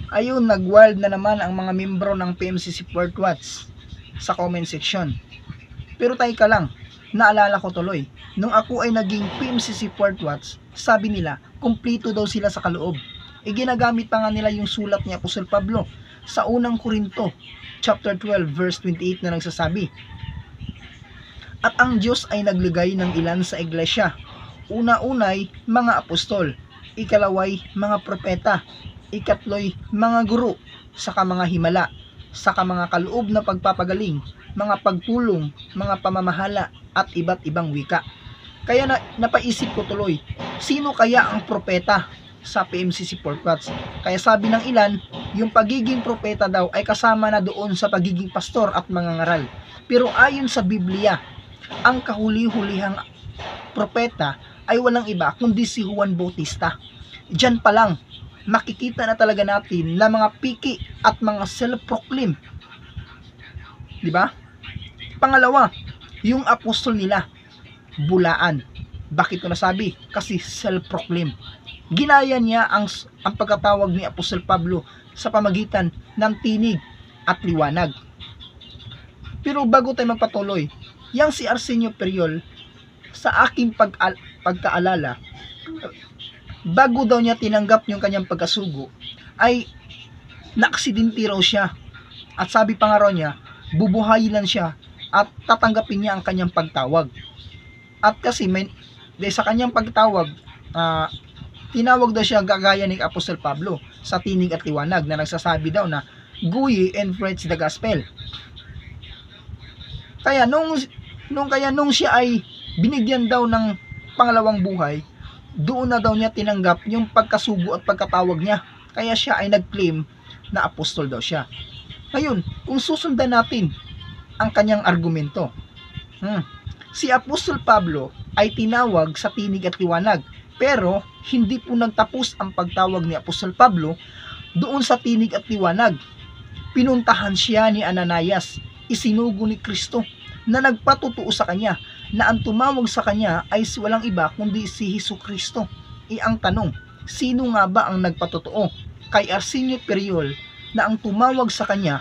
Ayun, nag-wild na naman ang mga membro ng PMCC Port Watch sa comment section. Pero tayo ka lang, naalala ko tuloy, nung ako ay naging PMCC Port Watch, sabi nila, kumplito daw sila sa kaloob. Ginagamit pa nga nila yung sulat ni Apostol Pablo sa unang Korinto, chapter 12, verse 28 na nagsasabi, at ang Diyos ay naglagay ng ilan sa iglesia. Una-unay, mga apostol. Ikalaway, mga propeta. Ikatloy, mga guro. Saka mga himala. Saka mga kaloob na pagpapagaling, mga pagtulong, mga pamamahala, at iba't ibang wika. Kaya napaisip ko tuloy, sino kaya ang propeta sa PMCC Port Watch? Kaya sabi ng ilan, yung pagiging propeta daw ay kasama na doon sa pagiging pastor at mangangaral. Pero ayon sa Biblia, ang kahuli-hulihang propeta ay walang iba kundi si Juan Bautista. Diyan pa lang, makikita na talaga natin na mga piki at mga self-proclaim. Diba? Pangalawa, yung apostol nila, bulaan. Bakit ko nasabi? Kasi self-proclaim. Ginaya niya ang pagkatawag ni Apostol Pablo sa pamagitan ng tinig at liwanag. Pero bago tayo magpatuloy, yang si Arsenio Periol, sa aking pagkaalala, bago daw niya tinanggap yung kanyang pagkasugo, ay naaksidente raw siya. At sabi pa nga raw niya, bubuhayin lang siya at tatanggapin niya ang kanyang pagtawag. At kasi sa kanyang pagtawag, tinawag daw siya gagaya ni Apostol Pablo sa tinig at liwanag na nagsasabi daw na go ye and preach the gospel. Kaya nung siya ay binigyan daw ng pangalawang buhay, doon na daw niya tinanggap yung pagkasugo at pagkatawag niya. Kaya siya ay nag-claim na apostol daw siya. Ngayon, kung susundan natin ang kanyang argumento, si Apostol Pablo ay tinawag sa tinig at liwanag, pero hindi po nagtapos ang pagtawag ni Apostol Pablo doon sa tinig at liwanag. Pinuntahan siya ni Ananias, isinugo ni Kristo na nagpatutuo sa kanya na ang tumawag sa kanya ay walang iba kundi si Jesucristo. Ang tanong, sino nga ba ang nagpatutuo kay Arsenio Periol na ang tumawag sa kanya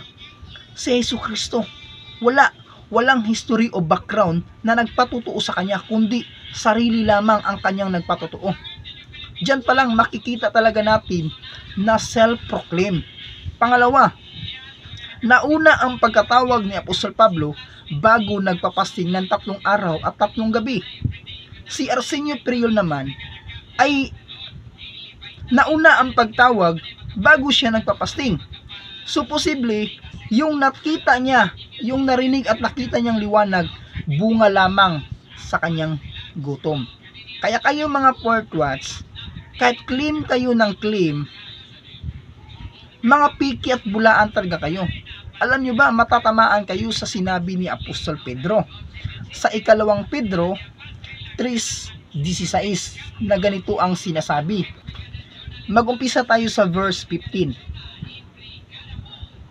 si Jesucristo? Walang history o background na nagpatutuo sa kanya, kundi sarili lamang ang kanyang nagpatutuo. Diyan pa lang makikita talaga natin na self-proclaim. Pangalawa, nauna ang pagkatawag ni Apostol Pablo bago nagpapasting ng 3 araw at 3 gabi. Si Arsenio Periol naman ay nauna ang pagtawag bago siya nagpapasting. So posible, yung nakita niya, yung narinig at nakita niyang liwanag, bunga lamang sa kanyang gutom. Kaya kayo mga Port Watch, kahit claim kayo ng claim, mga piki at bulaan talaga kayo. Alam nyo ba, matatamaan kayo sa sinabi ni Apostol Pedro sa ikalawang Pedro 3:16 na ganito ang sinasabi. Mag-umpisa tayo sa verse 15.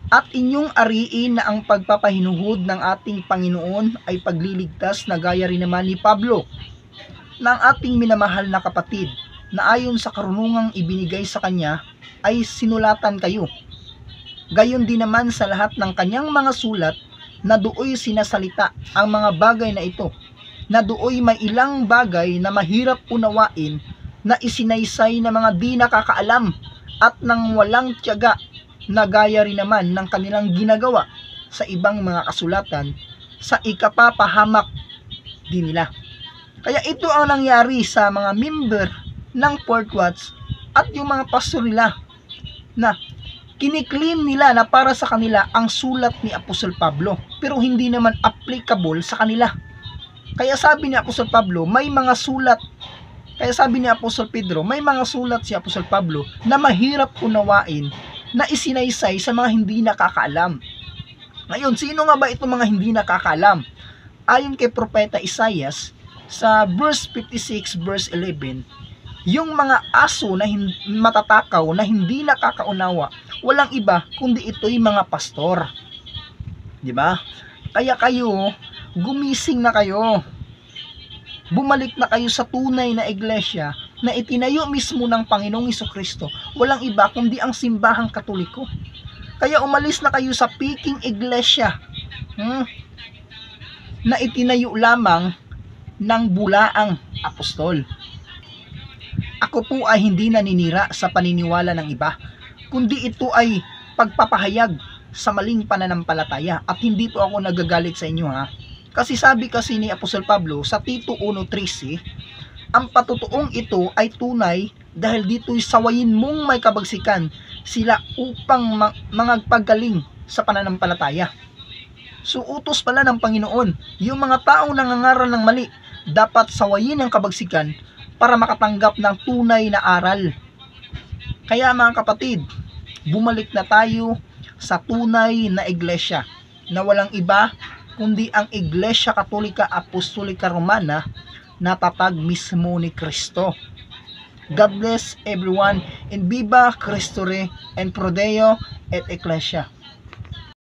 At inyong ariin na ang pagpapahinuhod ng ating Panginoon ay pagliligtas na gaya rin naman ni Pablo, na ang ating minamahal na kapatid na ayon sa karunungang ibinigay sa kanya ay sinulatan kayo. Gayon din naman sa lahat ng kanyang mga sulat na dooy sinasalita ang mga bagay na ito, na dooy may ilang bagay na mahirap unawain na isinaysay ng mga di nakakaalam at ng walang tiyaga na gaya rin naman ng kanilang ginagawa sa ibang mga kasulatan sa ikapapahamak din nila. Kaya ito ang nangyari sa mga member ng Port Watch at yung mga pastor nila na kiniklaim nila na para sa kanila ang sulat ni Apostol Pablo, pero hindi naman applicable sa kanila. Kaya sabi ni Apostol Pablo, may mga sulat. Kaya sabi ni Apostol Pedro, may mga sulat si Apostol Pablo na mahirap unawain na isinaysay sa mga hindi nakakaalam. Ngayon, sino nga ba itong mga hindi nakakaalam? Ayon kay Propeta Isaias, sa verse 56, verse 11, yung mga aso na matatakaw na hindi nakakaunawa, walang iba kundi ito'y mga pastor. Di ba? Kaya kayo, gumising na kayo. Bumalik na kayo sa tunay na iglesia na itinayo mismo ng Panginoong Hesukristo, walang iba kundi ang simbahang Katoliko. Kaya umalis na kayo sa piking iglesia na itinayo lamang ng bulaang apostol. Ako po ay hindi naninira sa paniniwala ng iba, kundi ito ay pagpapahayag sa maling pananampalataya, at hindi po ako nagagalit sa inyo ha. Kasi sabi kasi ni Apostol Pablo sa Tito 1:13, ang patutuong ito ay tunay dahil dito'y sawayin mong may kabagsikan sila upang mangagpagaling sa pananampalataya. So utos pala ng Panginoon, yung mga taong nangangaral ng mali, dapat sawayin ang kabagsikan para makatanggap ng tunay na aral. Kaya mga kapatid, bumalik na tayo sa tunay na iglesia na walang iba kundi ang Iglesia Katolika Apostolika Romana na tatag mismo ni Kristo. God bless everyone, and viva Cristo Rey, and Pro Deo et Ecclesia.